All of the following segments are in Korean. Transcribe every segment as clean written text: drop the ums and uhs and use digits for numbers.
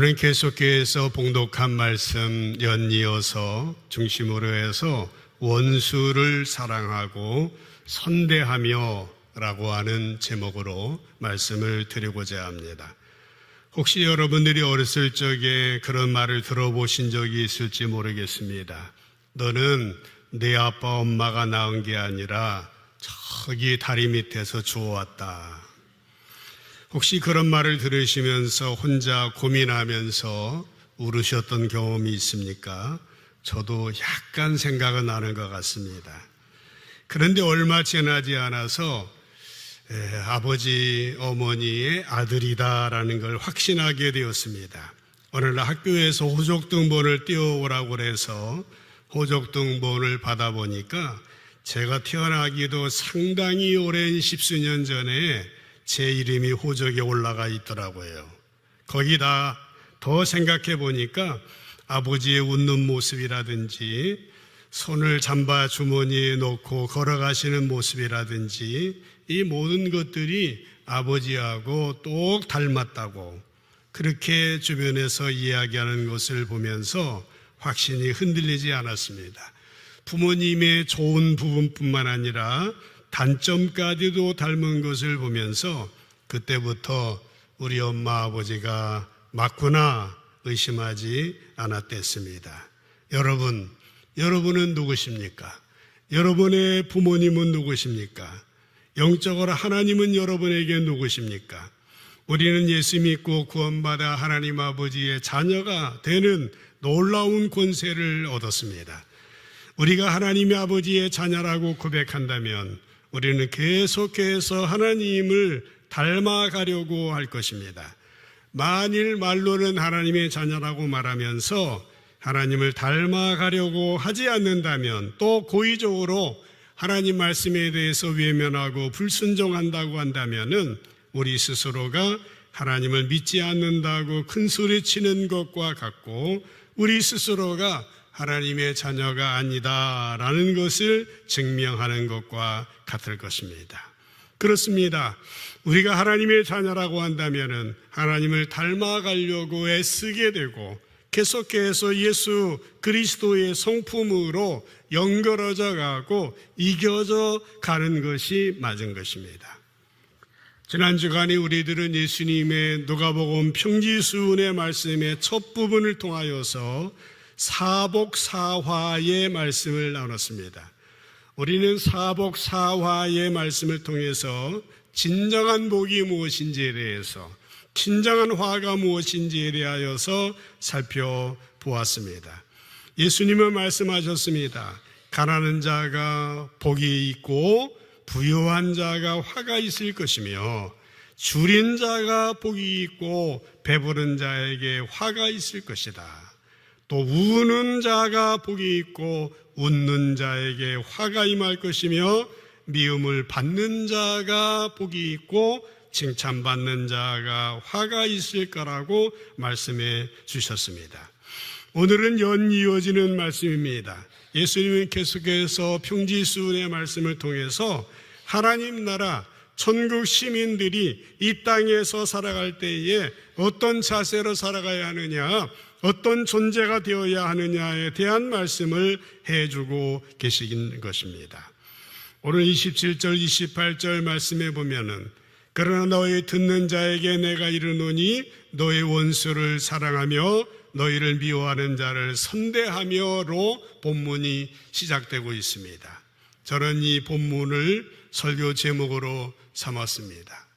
오늘 계속해서 봉독한 말씀 연이어서 중심으로 해서 원수를 사랑하고 선대하며 라고 하는 제목으로 말씀을 드리고자 합니다. 혹시 여러분들이 어렸을 적에 그런 말을 들어보신 적이 있을지 모르겠습니다. 너는 내 아빠 엄마가 낳은 게 아니라 저기 다리 밑에서 주워왔다. 혹시 그런 말을 들으시면서 혼자 고민하면서 울으셨던 경험이 있습니까? 저도 약간 생각은 나는 것 같습니다. 그런데 얼마 지나지 않아서 아버지, 어머니의 아들이다라는 걸 확신하게 되었습니다. 어느 날 학교에서 호적등본을 띄워오라고 해서 호적등본을 받아보니까 제가 태어나기도 상당히 오랜 십수년 전에 제 이름이 호적에 올라가 있더라고요. 거기다 더 생각해 보니까 아버지의 웃는 모습이라든지 손을 잠바 주머니에 넣고 걸어가시는 모습이라든지 이 모든 것들이 아버지하고 똑 닮았다고 그렇게 주변에서 이야기하는 것을 보면서 확신이 흔들리지 않았습니다. 부모님의 좋은 부분뿐만 아니라 단점까지도 닮은 것을 보면서 그때부터 우리 엄마 아버지가 맞구나 의심하지 않았댔습니다. 여러분은 누구십니까? 여러분의 부모님은 누구십니까? 영적으로 하나님은 여러분에게 누구십니까? 우리는 예수 믿고 구원받아 하나님 아버지의 자녀가 되는 놀라운 권세를 얻었습니다. 우리가 하나님의 아버지의 자녀라고 고백한다면 우리는 계속해서 하나님을 닮아가려고 할 것입니다. 만일 말로는 하나님의 자녀라고 말하면서 하나님을 닮아가려고 하지 않는다면 또 고의적으로 하나님 말씀에 대해서 외면하고 불순종한다고 한다면은 우리 스스로가 하나님을 믿지 않는다고 큰 소리치는 것과 같고 우리 스스로가 하나님의 자녀가 아니다라는 것을 증명하는 것과 같을 것입니다. 그렇습니다. 우리가 하나님의 자녀라고 한다면은 하나님을 닮아가려고 애쓰게 되고 계속해서 예수 그리스도의 성품으로 연결어져 가고 이겨져 가는 것이 맞은 것입니다. 지난 주간에 우리들은 예수님의 누가복음 평지수훈의 말씀의 첫 부분을 통하여서 사복사화의 말씀을 나눴습니다. 우리는 사복사화의 말씀을 통해서 진정한 복이 무엇인지에 대해서 진정한 화가 무엇인지에 대하여서 살펴보았습니다. 예수님은 말씀하셨습니다. 가난한 자가 복이 있고 부유한 자가 화가 있을 것이며 줄인 자가 복이 있고 배부른 자에게 화가 있을 것이다. 또 우는 자가 복이 있고 웃는 자에게 화가 임할 것이며 미움을 받는 자가 복이 있고 칭찬받는 자가 화가 있을 거라고 말씀해 주셨습니다. 오늘은 연이어지는 말씀입니다. 예수님은 계속해서 평지수훈의 말씀을 통해서 하나님 나라 천국 시민들이 이 땅에서 살아갈 때에 어떤 자세로 살아가야 하느냐, 어떤 존재가 되어야 하느냐에 대한 말씀을 해주고 계신 것입니다. 오늘 27절, 28절 말씀에 보면은 그러나 너희 듣는 자에게 내가 이르노니 너희 원수를 사랑하며 너희를 미워하는 자를 선대하며로 본문이 시작되고 있습니다. 저는 이 본문을 설교 제목으로 삼았습니다.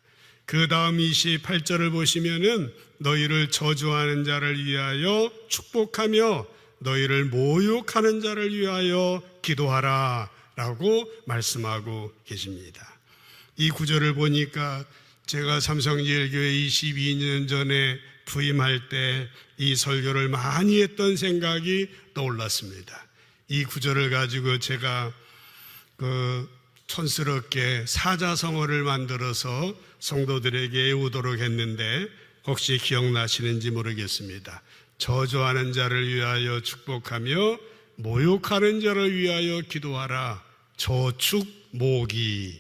그 다음 28절을 보시면은 너희를 저주하는 자를 위하여 축복하며 너희를 모욕하는 자를 위하여 기도하라 라고 말씀하고 계십니다. 이 구절을 보니까 제가 삼성제일교회 22년 전에 부임할 때 이 설교를 많이 했던 생각이 떠올랐습니다. 이 구절을 가지고 제가 촌스럽게 사자성어를 만들어서 성도들에게 외우도록 했는데 혹시 기억나시는지 모르겠습니다. 저주하는 자를 위하여 축복하며 모욕하는 자를 위하여 기도하라. 저축모기라고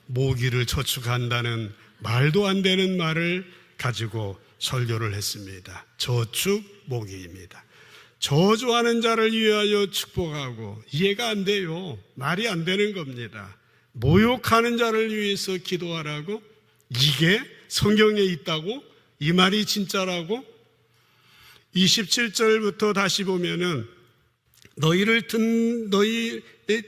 모기를 저축한다는 말도 안 되는 말을 가지고 설교를 했습니다. 저축 목의입니다. 저주하는 자를 위하여 축복하고, 이해가 안 돼요. 말이 안 되는 겁니다. 모욕하는 자를 위해서 기도하라고? 이게 성경에 있다고? 이 말이 진짜라고? 27절부터 다시 보면은 너희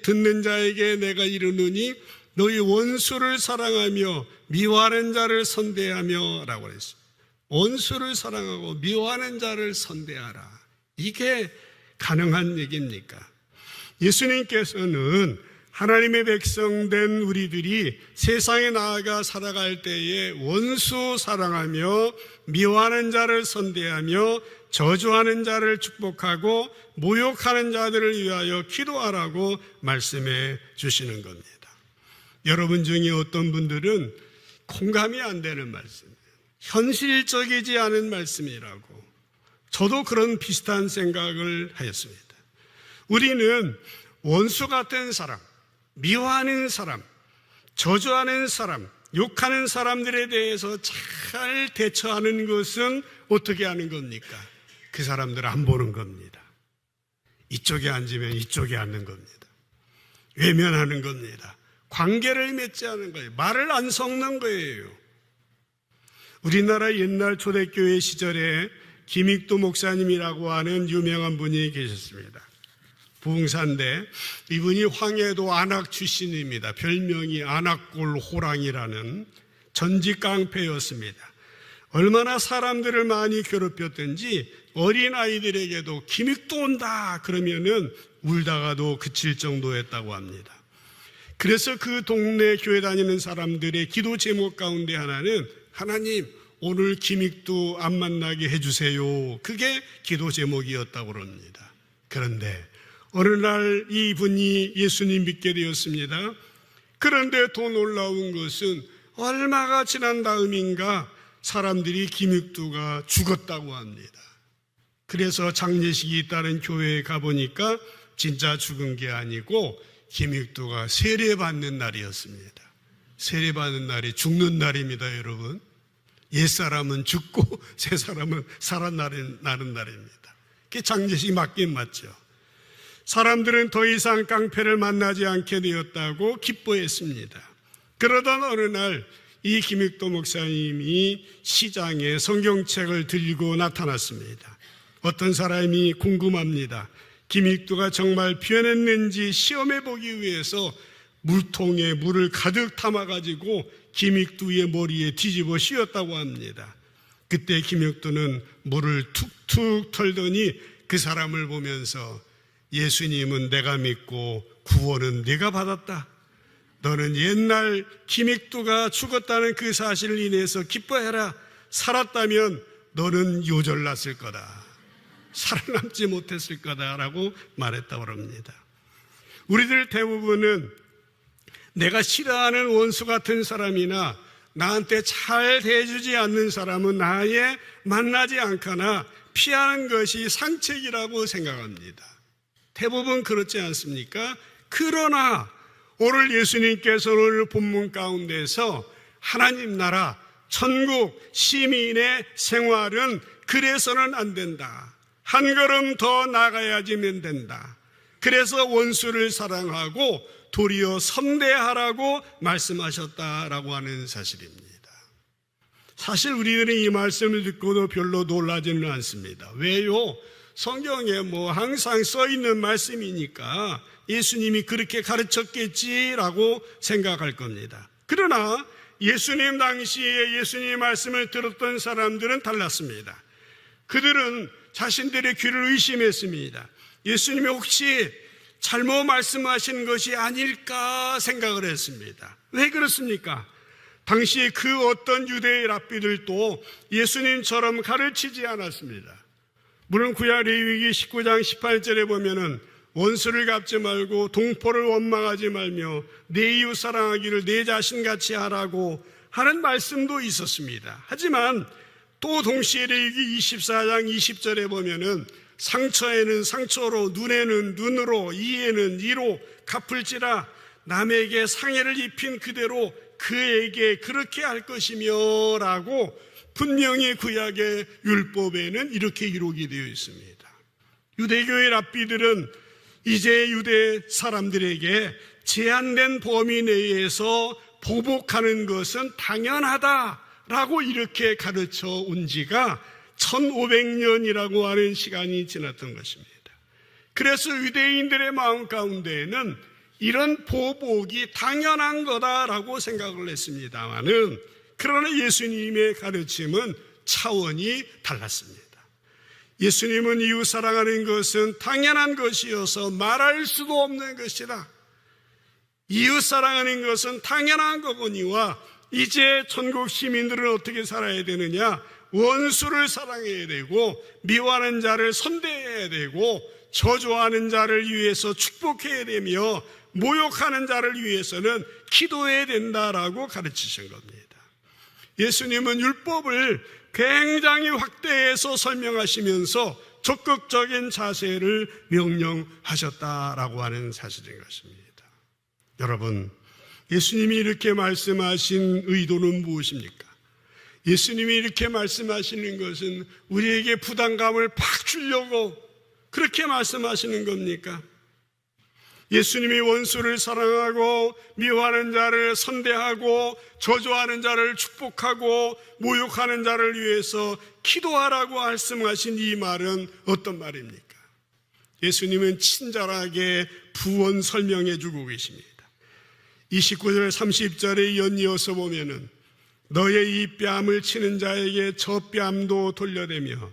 듣는 자에게 내가 이르노니 너희 원수를 사랑하며 미워하는 자를 선대하며 라고 했습니다. 원수를 사랑하고 미워하는 자를 선대하라. 이게 가능한 얘기입니까? 예수님께서는 하나님의 백성된 우리들이 세상에 나아가 살아갈 때에 원수 사랑하며 미워하는 자를 선대하며 저주하는 자를 축복하고 모욕하는 자들을 위하여 기도하라고 말씀해 주시는 겁니다. 여러분 중에 어떤 분들은 공감이 안 되는 말씀이에요. 현실적이지 않은 말씀이라고. 저도 그런 비슷한 생각을 하였습니다. 우리는 원수 같은 사람, 미워하는 사람, 저주하는 사람, 욕하는 사람들에 대해서 잘 대처하는 것은 어떻게 하는 겁니까? 그 사람들을 안 보는 겁니다. 이쪽에 앉으면 이쪽에 앉는 겁니다. 외면하는 겁니다. 관계를 맺지 않은 거예요. 말을 안 섞는 거예요. 우리나라 옛날 초대교회 시절에 김익도 목사님이라고 하는 유명한 분이 계셨습니다. 부흥사인데 이분이 황해도 안악 출신입니다. 별명이 안악골 호랑이라는 전직 깡패였습니다. 얼마나 사람들을 많이 괴롭혔든지 어린아이들에게도 김익도 온다 그러면은 울다가도 그칠 정도였다고 합니다. 그래서 그 동네 교회 다니는 사람들의 기도 제목 가운데 하나는 하나님 오늘 김익도 안 만나게 해주세요. 그게 기도 제목이었다고 합니다. 그런데 어느 날 이분이 예수님 믿게 되었습니다. 그런데 더 놀라운 것은 얼마가 지난 다음인가 사람들이 김익도가 죽었다고 합니다. 그래서 장례식이 있다는 교회에 가보니까 진짜 죽은 게 아니고 김익도가 세례받는 날이었습니다. 세례받는 날이 죽는 날입니다, 여러분. 옛사람은 죽고 새사람은 살아나는 날입니다. 그게 장례식이 맞긴 맞죠. 사람들은 더 이상 깡패를 만나지 않게 되었다고 기뻐했습니다. 그러던 어느 날 이 김익도 목사님이 시장에 성경책을 들고 나타났습니다. 어떤 사람이 궁금합니다. 김익도가 정말 변했는지 시험해 보기 위해서 물통에 물을 가득 담아가지고 김익도의 머리에 뒤집어 씌웠다고 합니다. 그때 김익도는 물을 툭툭 털더니 그 사람을 보면서 예수님은 내가 믿고 구원은 네가 받았다. 너는 옛날 김익도가 죽었다는 그 사실을 인해서 기뻐해라. 살았다면 너는 요절났을 거다. 살아남지 못했을 거다라고 말했다고 합니다. 우리들 대부분은 내가 싫어하는 원수 같은 사람이나 나한테 잘 대해주지 않는 사람은 아예 만나지 않거나 피하는 것이 상책이라고 생각합니다. 대부분 그렇지 않습니까? 그러나 오늘 예수님께서 오늘 본문 가운데서 하나님 나라, 천국, 시민의 생활은 그래서는 안 된다. 한 걸음 더 나가야지면 된다. 그래서 원수를 사랑하고 도리어 선대하라고 말씀하셨다라고 하는 사실입니다. 사실 우리들은 이 말씀을 듣고도 별로 놀라지는 않습니다. 왜요? 성경에 항상 써 있는 말씀이니까 예수님이 그렇게 가르쳤겠지라고 생각할 겁니다. 그러나 예수님 당시에 예수님의 말씀을 들었던 사람들은 달랐습니다. 그들은 자신들의 귀를 의심했습니다. 예수님이 혹시 잘못 말씀하신 것이 아닐까 생각을 했습니다. 왜 그렇습니까? 당시 그 어떤 유대의 랍비들도 예수님처럼 가르치지 않았습니다. 물론 구약 레위기 19장 18절에 보면은 원수를 갚지 말고 동포를 원망하지 말며 내 이웃 사랑하기를 내 자신같이 하라고 하는 말씀도 있었습니다. 하지만 또 동시에 레위기 24장 20절에 보면은 상처에는 상처로, 눈에는 눈으로, 이에는 이로 갚을지라 남에게 상해를 입힌 그대로 그에게 그렇게 할 것이며 라고 분명히 구약의 율법에는 이렇게 기록이 되어 있습니다. 유대교의 랍비들은 이제 유대 사람들에게 제한된 범위 내에서 보복하는 것은 당연하다라고 이렇게 가르쳐 온 지가 1500년이라고 하는 시간이 지났던 것입니다. 그래서 유대인들의 마음 가운데에는 이런 보복이 당연한 거다라고 생각을 했습니다만은, 그러나 예수님의 가르침은 차원이 달랐습니다. 예수님은 이웃 사랑하는 것은 당연한 것이어서 말할 수도 없는 것이다. 이웃 사랑하는 것은 당연한 거거니와 이제 천국 시민들은 어떻게 살아야 되느냐? 원수를 사랑해야 되고 미워하는 자를 선대해야 되고 저주하는 자를 위해서 축복해야 되며 모욕하는 자를 위해서는 기도해야 된다라고 가르치신 겁니다. 예수님은 율법을 굉장히 확대해서 설명하시면서 적극적인 자세를 명령하셨다라고 하는 사실인 것입니다. 여러분, 예수님이 이렇게 말씀하신 의도는 무엇입니까? 예수님이 이렇게 말씀하시는 것은 우리에게 부담감을 팍 주려고 그렇게 말씀하시는 겁니까? 예수님이 원수를 사랑하고 미워하는 자를 선대하고 저주하는 자를 축복하고 모욕하는 자를 위해서 기도하라고 말씀하신 이 말은 어떤 말입니까? 예수님은 친절하게 부언 설명해 주고 계십니다. 29절 30절에 연이어서 보면은 너의 이 뺨을 치는 자에게 저 뺨도 돌려대며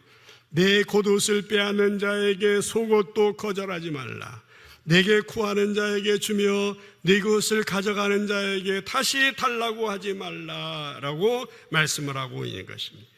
내 겉옷을 빼앗는 자에게 속옷도 거절하지 말라. 내게 구하는 자에게 주며 네 것을 가져가는 자에게 다시 달라고 하지 말라라고 말씀을 하고 있는 것입니다.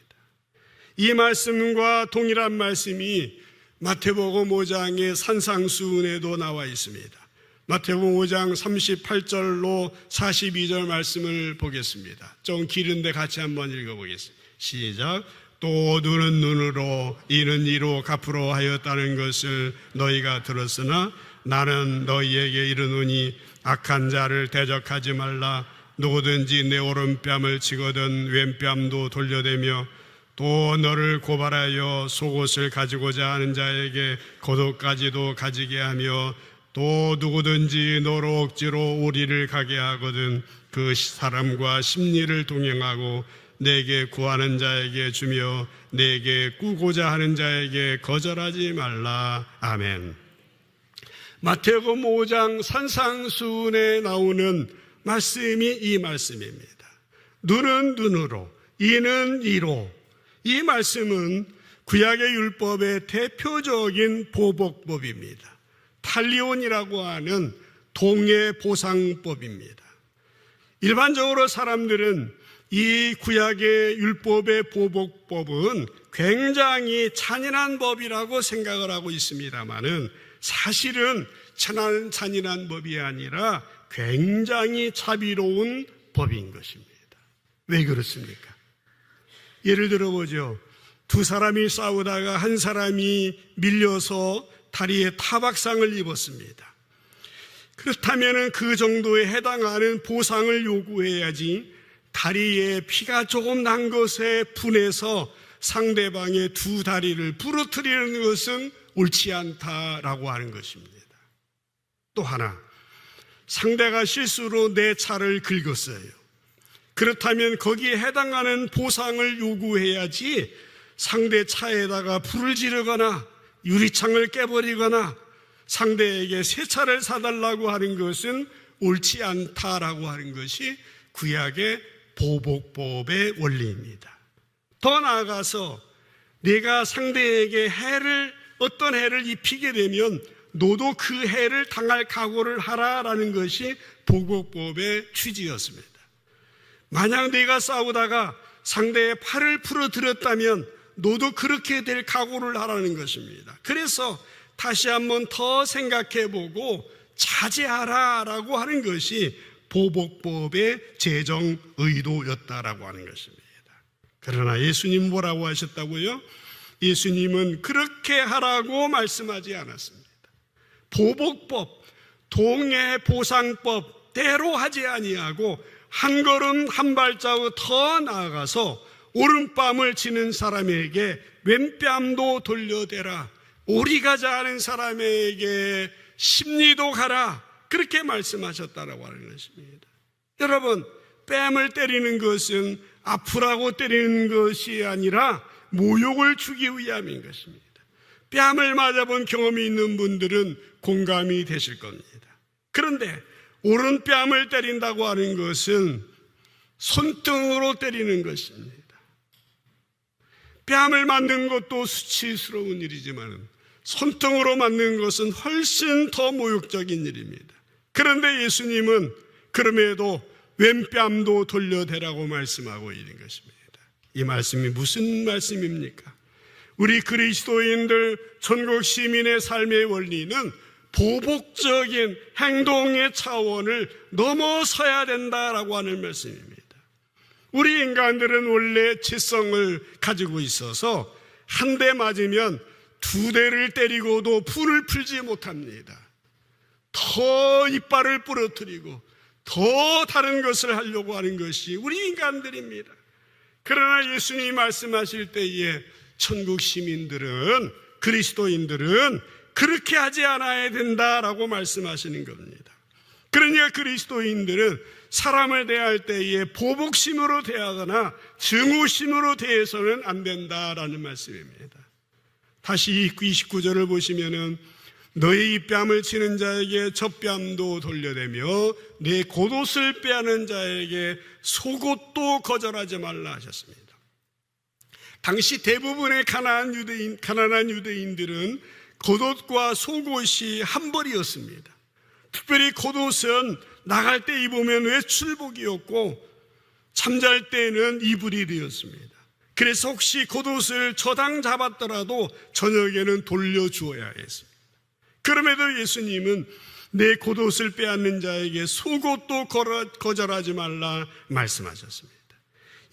이 말씀과 동일한 말씀이 마태복음 5장의 산상수훈에도 나와 있습니다. 마태복음 5장 38절로 42절 말씀을 보겠습니다. 좀 길은데 같이 한번 읽어보겠습니다. 시작. 또 눈은 눈으로 이는 이로 갚으러 하였다는 것을 너희가 들었으나 나는 너희에게 이르노니 악한 자를 대적하지 말라. 누구든지 내 오른뺨을 치거든 왼뺨도 돌려대며 또 너를 고발하여 속옷을 가지고자 하는 자에게 겉옷까지도 가지게 하며 또 누구든지 너로 억지로 우리를 가게 하거든 그 사람과 심리를 동행하고 내게 구하는 자에게 주며 내게 꾸고자 하는 자에게 거절하지 말라. 아멘. 마태복음 5장 산상수훈에 나오는 말씀이 이 말씀입니다. 눈은 눈으로, 이는 이로. 이 말씀은 구약의 율법의 대표적인 보복법입니다. 탈리온이라고 하는 동해보상법입니다. 일반적으로 사람들은 이 구약의 율법의 보복법은 굉장히 잔인한 법이라고 생각을 하고 있습니다만은 사실은 잔인한 법이 아니라 굉장히 자비로운 법인 것입니다. 왜 그렇습니까? 예를 들어보죠. 두 사람이 싸우다가 한 사람이 밀려서 다리에 타박상을 입었습니다. 그렇다면 그 정도에 해당하는 보상을 요구해야지 다리에 피가 조금 난 것에 분해서 상대방의 두 다리를 부러뜨리는 것은 옳지 않다라고 하는 것입니다. 또 하나, 상대가 실수로 내 차를 긁었어요. 그렇다면 거기에 해당하는 보상을 요구해야지 상대 차에다가 불을 지르거나 유리창을 깨버리거나 상대에게 새 차를 사달라고 하는 것은 옳지 않다라고 하는 것이 구약의 보복법의 원리입니다. 더 나아가서 내가 상대에게 어떤 해를 입히게 되면 너도 그 해를 당할 각오를 하라라는 것이 보복법의 취지였습니다. 만약 내가 싸우다가 상대의 팔을 부러뜨렸다면 너도 그렇게 될 각오를 하라는 것입니다. 그래서 다시 한번 더 생각해보고 자제하라라고 하는 것이 보복법의 제정 의도였다라고 하는 것입니다. 그러나 예수님 뭐라고 하셨다고요? 예수님은 그렇게 하라고 말씀하지 않았습니다. 보복법, 동해보상법대로 하지 아니하고 한 걸음 한 발자국 더 나아가서 오른뺨을 치는 사람에게 왼뺨도 돌려대라. 오리가 자하는 사람에게 십리도 가라. 그렇게 말씀하셨다라고 하는 것입니다. 여러분, 뺨을 때리는 것은 아프라고 때리는 것이 아니라 모욕을 주기 위함인 것입니다. 뺨을 맞아본 경험이 있는 분들은 공감이 되실 겁니다. 그런데 오른뺨을 때린다고 하는 것은 손등으로 때리는 것입니다. 뺨을 맞는 것도 수치스러운 일이지만 손등으로 맞는 것은 훨씬 더 모욕적인 일입니다. 그런데 예수님은 그럼에도 왼뺨도 돌려대라고 말씀하고 있는 것입니다. 이 말씀이 무슨 말씀입니까? 우리 그리스도인들 전국 시민의 삶의 원리는 보복적인 행동의 차원을 넘어서야 된다라고 하는 말씀입니다. 우리 인간들은 원래 지성을 가지고 있어서 한 대 맞으면 두 대를 때리고도 불을 풀지 못합니다. 더 이빨을 부러뜨리고 더 다른 것을 하려고 하는 것이 우리 인간들입니다. 그러나 예수님이 말씀하실 때에 천국 시민들은, 그리스도인들은 그렇게 하지 않아야 된다라고 말씀하시는 겁니다. 그러니까 그리스도인들은 사람을 대할 때에 보복심으로 대하거나 증오심으로 대해서는 안 된다라는 말씀입니다. 다시 29절을 보시면은 너의 이 뺨을 치는 자에게 젖뺨도 돌려대며 내 겉옷을 빼앗는 자에게 속옷도 거절하지 말라 하셨습니다. 당시 대부분의 가난한 유대인들은 겉옷과 속옷이 한 벌이었습니다. 특별히 겉옷은 나갈 때 입으면 외출복이었고 잠잘 때는 이불이 되었습니다. 그래서 혹시 겉옷을 저당 잡았더라도 저녁에는 돌려주어야 했습니다. 그럼에도 예수님은 내 겉옷을 빼앗는 자에게 속옷도 거절하지 말라 말씀하셨습니다.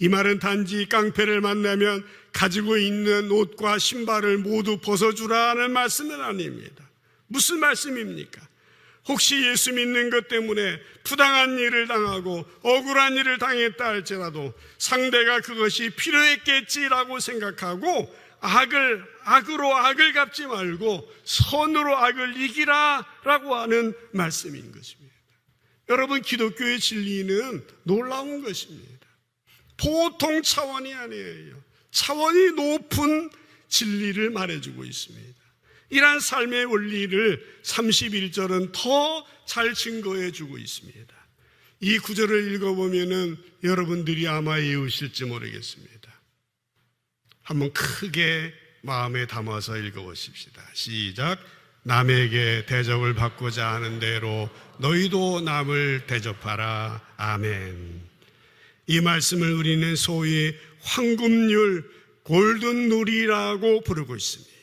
이 말은 단지 깡패를 만나면 가지고 있는 옷과 신발을 모두 벗어주라는 말씀은 아닙니다. 무슨 말씀입니까? 혹시 예수 믿는 것 때문에 부당한 일을 당하고 억울한 일을 당했다 할지라도 상대가 그것이 필요했겠지라고 생각하고 악으로 악을 갚지 말고 선으로 악을 이기라라고 하는 말씀인 것입니다. 여러분, 기독교의 진리는 놀라운 것입니다. 보통 차원이 아니에요. 차원이 높은 진리를 말해주고 있습니다. 이러한 삶의 원리를 31절은 더 잘 증거해주고 있습니다. 이 구절을 읽어보면은 여러분들이 아마 외우실지 모르겠습니다. 한번 크게 마음에 담아서 읽어보십시다. 시작. 남에게 대접을 받고자 하는 대로 너희도 남을 대접하라. 아멘. 이 말씀을 우리는 소위 황금률, 골든룰이라고 부르고 있습니다.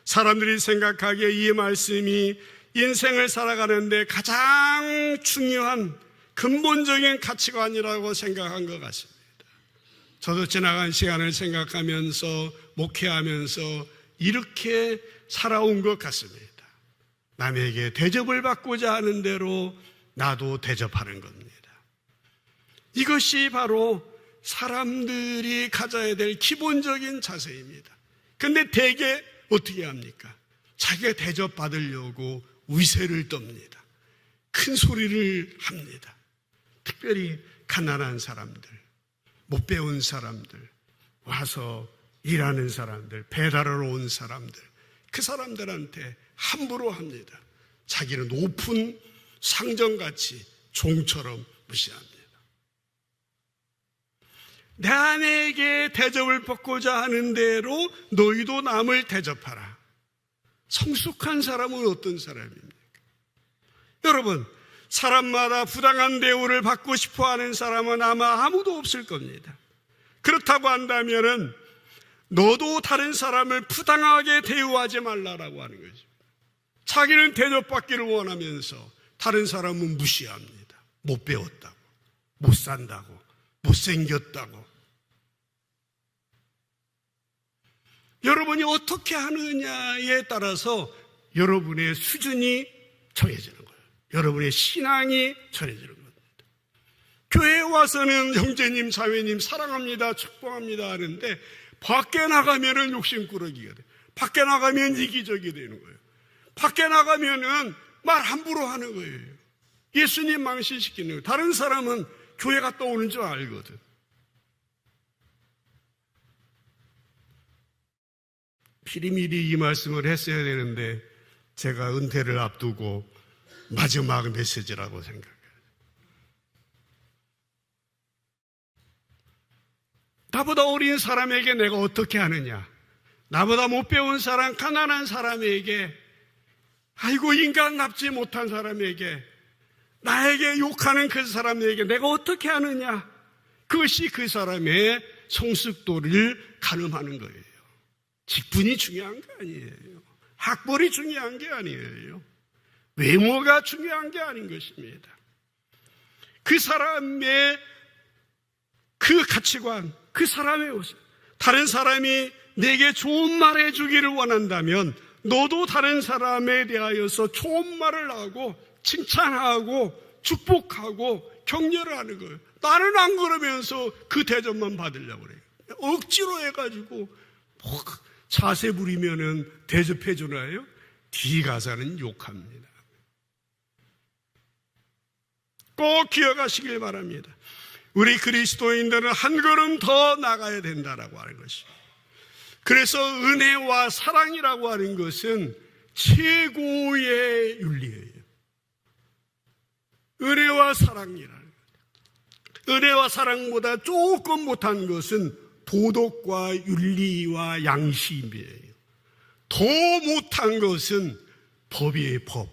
사람들이 생각하기에 이 말씀이 인생을 살아가는데 가장 중요한 근본적인 가치관이라고 생각한 것 같습니다. 저도 지나간 시간을 생각하면서 목회하면서 이렇게 살아온 것 같습니다. 남에게 대접을 받고자 하는 대로 나도 대접하는 겁니다. 이것이 바로 사람들이 가져야 될 기본적인 자세입니다. 근데 대개 어떻게 합니까? 자기가 대접받으려고 위세를 떱니다. 큰 소리를 합니다. 특별히 가난한 사람들, 못 배운 사람들, 와서 일하는 사람들, 배달하러 온 사람들, 그 사람들한테 함부로 합니다. 자기는 높은 상정같이 종처럼 무시합니다. 남에게 대접을 받고자 하는 대로 너희도 남을 대접하라. 성숙한 사람은 어떤 사람입니까? 여러분, 사람마다 부당한 대우를 받고 싶어 하는 사람은 아마 아무도 없을 겁니다. 그렇다고 한다면은 너도 다른 사람을 부당하게 대우하지 말라라고 하는 거죠. 자기는 대접받기를 원하면서 다른 사람은 무시합니다. 못 배웠다고, 못 산다고, 못생겼다고. 여러분이 어떻게 하느냐에 따라서 여러분의 수준이 정해지는 거예요. 여러분의 신앙이 정해지는 겁니다. 교회에 와서는 형제님, 자매님 사랑합니다, 축복합니다 하는데 밖에 나가면은 욕심꾸러기가 돼. 밖에 나가면 이기적이 되는 거예요. 밖에 나가면은 말 함부로 하는 거예요. 예수님 망신시키는 거예요. 다른 사람은 교회 갔다 오는 줄 알거든. 미리미리 이 말씀을 했어야 되는데 제가 은퇴를 앞두고 마지막 메시지라고 생각해요. 나보다 어린 사람에게 내가 어떻게 하느냐? 나보다 못 배운 사람, 가난한 사람에게, 아이고 인간답지 못한 사람에게, 나에게 욕하는 그 사람에게 내가 어떻게 하느냐? 그것이 그 사람의 성숙도를 가늠하는 거예요. 직분이 중요한 게 아니에요. 학벌이 중요한 게 아니에요. 외모가 중요한 게 아닌 것입니다. 그 사람의 그 가치관, 그 사람의 모습. 다른 사람이 내게 좋은 말 해주기를 원한다면 너도 다른 사람에 대하여서 좋은 말을 하고 칭찬하고 축복하고 격려를 하는 거예요. 나는 안 그러면서 그 대접만 받으려고 그래요. 억지로 해가지고 자세 부리면은 대접해 주나요? 뒤 가서는 욕합니다. 꼭 기억하시길 바랍니다. 우리 그리스도인들은 한 걸음 더 나가야 된다라고 하는 것입니다. 그래서 은혜와 사랑이라고 하는 것은 최고의 윤리예요. 은혜와 사랑이라는 것. 은혜와 사랑보다 조금 못한 것은 도덕과 윤리와 양심이에요. 더 못한 것은 법이에요, 법.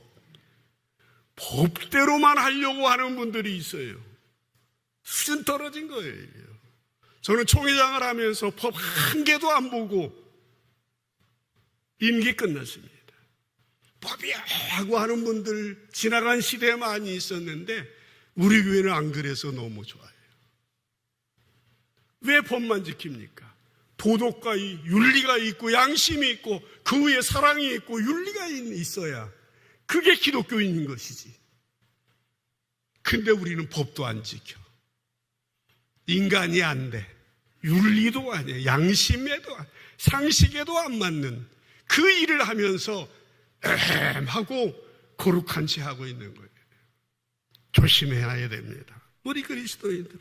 법대로만 하려고 하는 분들이 있어요. 수준 떨어진 거예요. 저는 총회장을 하면서 법 한 개도 안 보고 임기 끝났습니다. 법이야 하고 하는 분들 지나간 시대에 많이 있었는데 우리 교회는 안 그래서 너무 좋아요. 왜 법만 지킵니까? 도덕과 윤리가 있고 양심이 있고 그 위에 사랑이 있고 윤리가 있어야 그게 기독교인인 것이지. 근데 우리는 법도 안 지켜. 인간이 안 돼. 윤리도 아니야. 양심에도 상식에도 안 맞는 그 일을 하면서 하고 거룩한 채 하고 있는 거예요. 조심해야 됩니다. 우리 그리스도인들.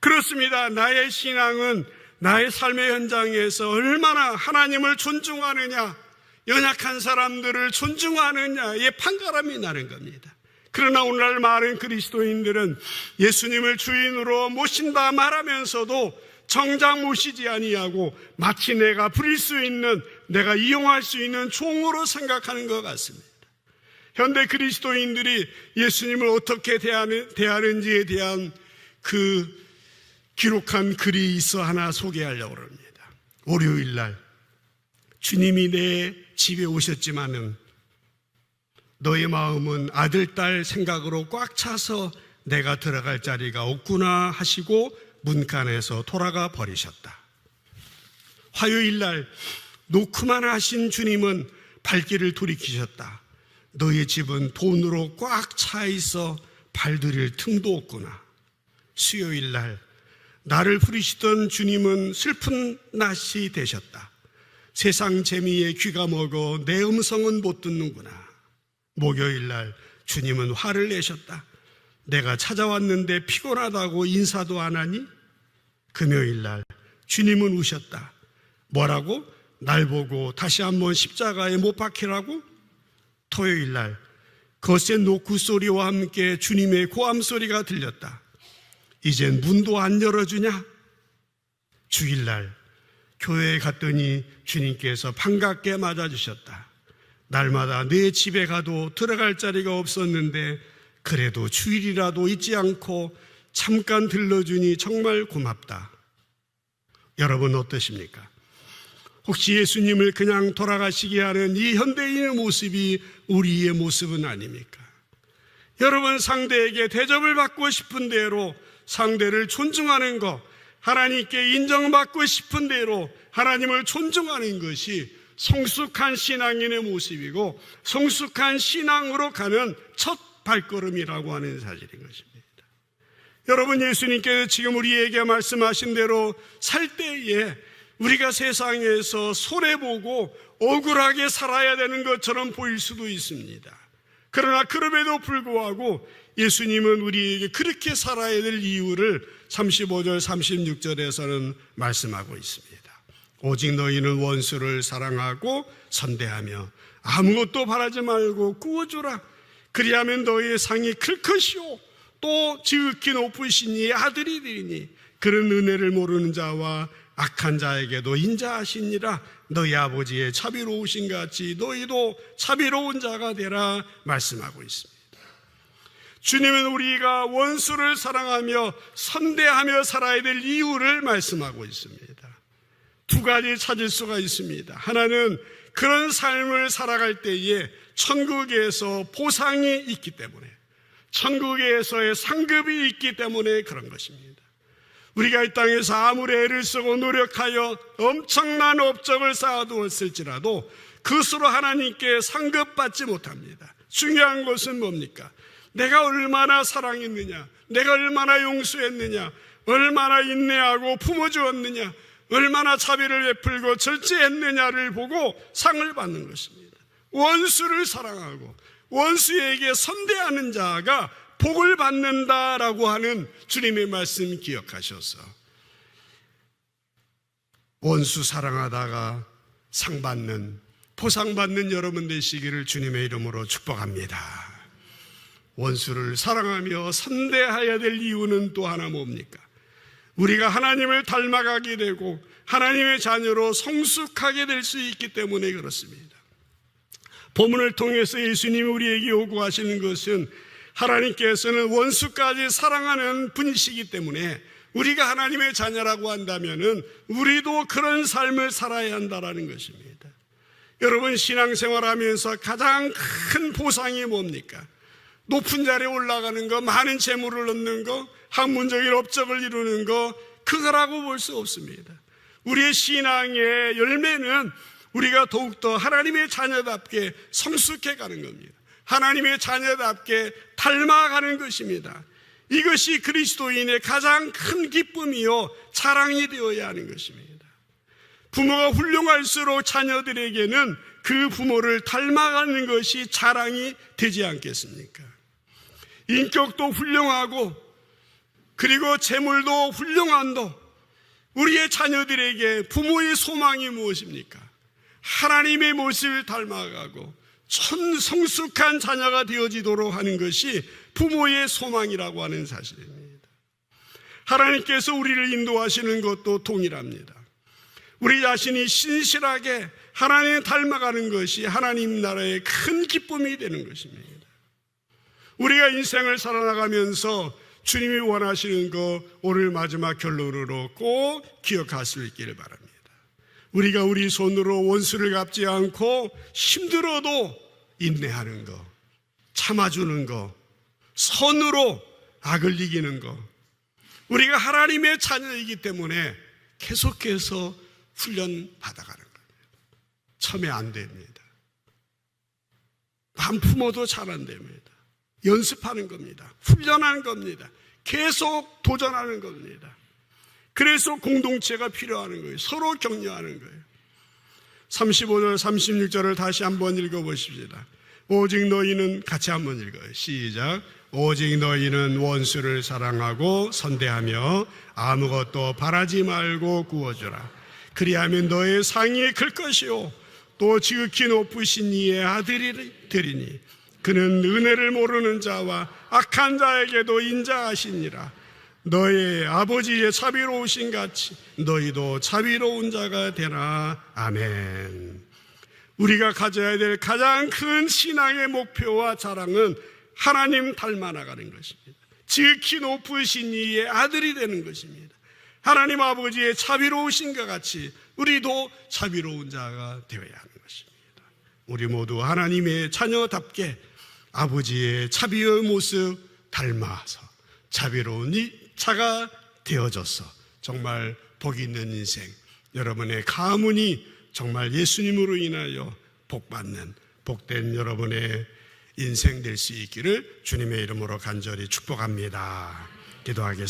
그렇습니다. 나의 신앙은 나의 삶의 현장에서 얼마나 하나님을 존중하느냐, 연약한 사람들을 존중하느냐의 판가름이 나는 겁니다. 그러나 오늘날 많은 그리스도인들은 예수님을 주인으로 모신다 말하면서도 정작 모시지 아니하고 마치 내가 부릴 수 있는, 내가 이용할 수 있는 종으로 생각하는 것 같습니다. 현대 그리스도인들이 예수님을 어떻게 대하는지에 대한 그 기록한 글이 있어 하나 소개하려고 합니다. 월요일 날 주님이 내 집에 오셨지만은 너의 마음은 아들, 딸 생각으로 꽉 차서 내가 들어갈 자리가 없구나 하시고 문간에서 돌아가 버리셨다. 화요일 날 놓고만 하신 주님은 발길을 돌이키셨다. 너의 집은 돈으로 꽉 차 있어 발들일 틈도 없구나. 수요일 날 나를 부르시던 주님은 슬픈 낮이 되셨다. 세상 재미에 귀가 먹어 내 음성은 못 듣는구나. 목요일 날 주님은 화를 내셨다. 내가 찾아왔는데 피곤하다고 인사도 안 하니? 금요일 날 주님은 우셨다. 뭐라고? 날 보고 다시 한번 십자가에 못 박히라고? 토요일 날 거센 노크 소리와 함께 주님의 고함 소리가 들렸다. 이젠 문도 안 열어주냐? 주일날 교회에 갔더니 주님께서 반갑게 맞아주셨다. 날마다 내 집에 가도 들어갈 자리가 없었는데 그래도 주일이라도 잊지 않고 잠깐 들러주니 정말 고맙다. 여러분 어떠십니까? 혹시 예수님을 그냥 돌아가시게 하는 이 현대인의 모습이 우리의 모습은 아닙니까? 여러분 상대에게 대접을 받고 싶은 대로 상대를 존중하는 것, 하나님께 인정받고 싶은 대로 하나님을 존중하는 것이 성숙한 신앙인의 모습이고 성숙한 신앙으로 가는 첫 발걸음이라고 하는 사실인 것입니다. 여러분, 예수님께서 지금 우리에게 말씀하신 대로 살 때에 우리가 세상에서 손해보고 억울하게 살아야 되는 것처럼 보일 수도 있습니다. 그러나 그럼에도 불구하고 예수님은 우리에게 그렇게 살아야 될 이유를 35절 36절에서는 말씀하고 있습니다. 오직 너희는 원수를 사랑하고 선대하며 아무것도 바라지 말고 구워주라. 그리하면 너희의 상이 클 것이요 또 지극히 높으신 이의 아들이 되리니 그런 은혜를 모르는 자와 악한 자에게도 인자하시니라. 너희 아버지의 자비로우신 같이 너희도 자비로운 자가 되라 말씀하고 있습니다. 주님은 우리가 원수를 사랑하며 선대하며 살아야 될 이유를 말씀하고 있습니다. 두 가지 찾을 수가 있습니다. 하나는 그런 삶을 살아갈 때에 천국에서 보상이 있기 때문에, 천국에서의 상급이 있기 때문에 그런 것입니다. 우리가 이 땅에서 아무리 애를 쓰고 노력하여 엄청난 업적을 쌓아두었을지라도 그것으로 하나님께 상급받지 못합니다. 중요한 것은 뭡니까? 내가 얼마나 사랑했느냐, 내가 얼마나 용서했느냐, 얼마나 인내하고 품어주었느냐, 얼마나 자비를 베풀고 절제했느냐를 보고 상을 받는 것입니다. 원수를 사랑하고 원수에게 선대하는 자가 복을 받는다라고 하는 주님의 말씀 기억하셔서 원수 사랑하다가 상 받는, 보상 받는 여러분 되시기를 주님의 이름으로 축복합니다. 원수를 사랑하며 선대해야 될 이유는 또 하나 뭡니까? 우리가 하나님을 닮아가게 되고 하나님의 자녀로 성숙하게 될 수 있기 때문에 그렇습니다. 본문을 통해서 예수님이 우리에게 요구하시는 것은 하나님께서는 원수까지 사랑하는 분이시기 때문에 우리가 하나님의 자녀라고 한다면 우리도 그런 삶을 살아야 한다는 것입니다. 여러분, 신앙생활하면서 가장 큰 보상이 뭡니까? 높은 자리에 올라가는 거, 많은 재물을 얻는 거, 학문적인 업적을 이루는 거, 그거라고 볼 수 없습니다. 우리의 신앙의 열매는 우리가 더욱더 하나님의 자녀답게 성숙해가는 겁니다. 하나님의 자녀답게 닮아가는 것입니다. 이것이 그리스도인의 가장 큰 기쁨이요 자랑이 되어야 하는 것입니다. 부모가 훌륭할수록 자녀들에게는 그 부모를 닮아가는 것이 자랑이 되지 않겠습니까? 인격도 훌륭하고 그리고 재물도 훌륭한도 우리의 자녀들에게 부모의 소망이 무엇입니까? 하나님의 모습을 닮아가고 성숙한 자녀가 되어지도록 하는 것이 부모의 소망이라고 하는 사실입니다. 하나님께서 우리를 인도하시는 것도 동일합니다. 우리 자신이 신실하게 하나님을 닮아가는 것이 하나님 나라의 큰 기쁨이 되는 것입니다. 우리가 인생을 살아나가면서 주님이 원하시는 거 오늘 마지막 결론으로 꼭 기억할 수 있기를 바랍니다. 우리가 우리 손으로 원수를 갚지 않고 힘들어도 인내하는 거, 참아주는 거, 선으로 악을 이기는 거, 우리가 하나님의 자녀이기 때문에 계속해서 훈련 받아가는 겁니다. 처음에 안 됩니다. 안 품어도 잘 안 됩니다. 연습하는 겁니다. 훈련하는 겁니다. 계속 도전하는 겁니다. 그래서 공동체가 필요한 거예요. 서로 격려하는 거예요. 35절 36절을 다시 한번 읽어보십시다. 오직 너희는, 같이 한번 읽어요. 시작. 오직 너희는 원수를 사랑하고 선대하며 아무것도 바라지 말고 구워주라. 그리하면 너의 상이 클 것이요 또 지극히 높으신 이의 아들이 되리니 그는 은혜를 모르는 자와 악한 자에게도 인자하시니라. 너의 아버지의 자비로우신 같이 너희도 자비로운 자가 되라. 아멘. 우리가 가져야 될 가장 큰 신앙의 목표와 자랑은 하나님 닮아 나가는 것입니다. 지극히 높으신 이의 아들이 되는 것입니다. 하나님 아버지의 자비로우신 것 같이 우리도 자비로운 자가 되어야 하는 것입니다. 우리 모두 하나님의 자녀답게 아버지의 자비의 모습 닮아서 자비로운 자가 되어져서 정말 복 있는 인생, 여러분의 가문이 정말 예수님으로 인하여 복받는 복된 여러분의 인생 될 수 있기를 주님의 이름으로 간절히 축복합니다. 기도하겠습니다.